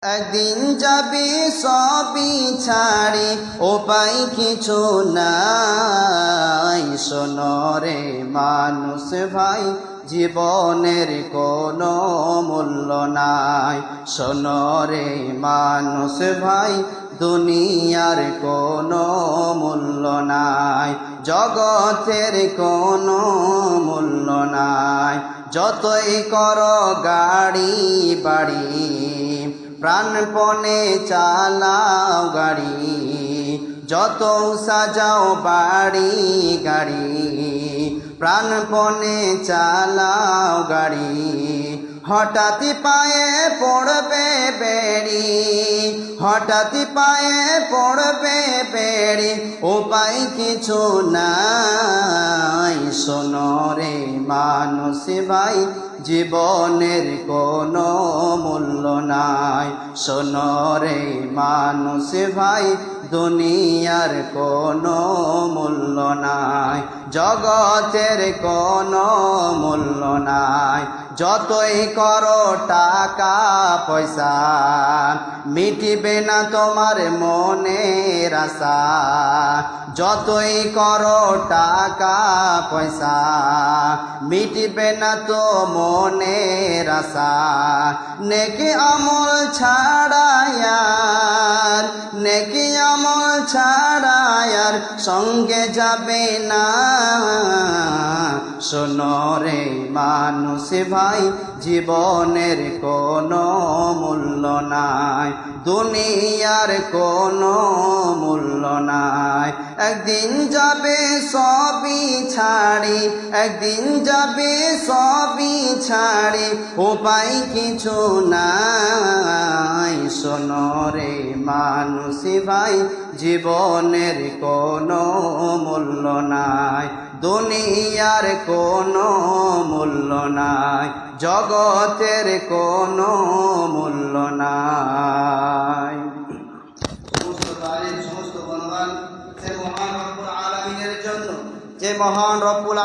একদিন যাবি সবই ছাড়ি, উপায় কিছু নাই। শোনো রে মানুষ ভাই, জীবনের কোনো মূল্য নাই। শোনো রে মানুষ ভাই, দুনিয়ার কোনো মূল্য নাই, জগতের কোনো মূল্য নাই। যতই করো গাড়ি বাড়ি, প্রাণপণে চালাও গাড়ি, যত সাজাও বাড়ি গাড়ি, প্রাণপণে চালাও গাড়ি। হঠাৎ পায়ে পড়বে বেড়ি, হঠাৎ পায়ে পড়বে বেড়ি, উপায় কিছু নাই। শোনো রে মানুষ ভাই, জীবনের কোনো মূল্য নাই। শোনো রে মানুষ ভাই, দুনিয়ার কোনো মূল্য নাই, জগতের কোনো মূল্য নাই। যতই করো টাকা পয়সা, মিটিবে না তোমার মনের আশা। যতই করো টাকা পয়সা, মিটিবে না তো মনের আশা। নেকি আমল ছাড়ায়ার, নেকি আমল ছাড়ায়ার সঙ্গে যাবে না। শোনো রে মানুষ ভাই, জীবনের কোনো মূল্য নাই, দুনিয়ার কোনো মূল্য নাই। একদিন যাবে সবই ছাড়ি, একদিন যাবে সবই ছাড়ি, উপায় কিছু নাই। শোনো রে মানুষ ভাই, জীবনের কোনো মূল্য নাই, দুনিয়ার কোনো মূল্য নাই, জগতের কোনো মূল্য নাই। সমস্ত তারিফ, সমস্ত গুণগান সে মহান রব্বুল আলামিনের জন্য, যে মহান রব্বুল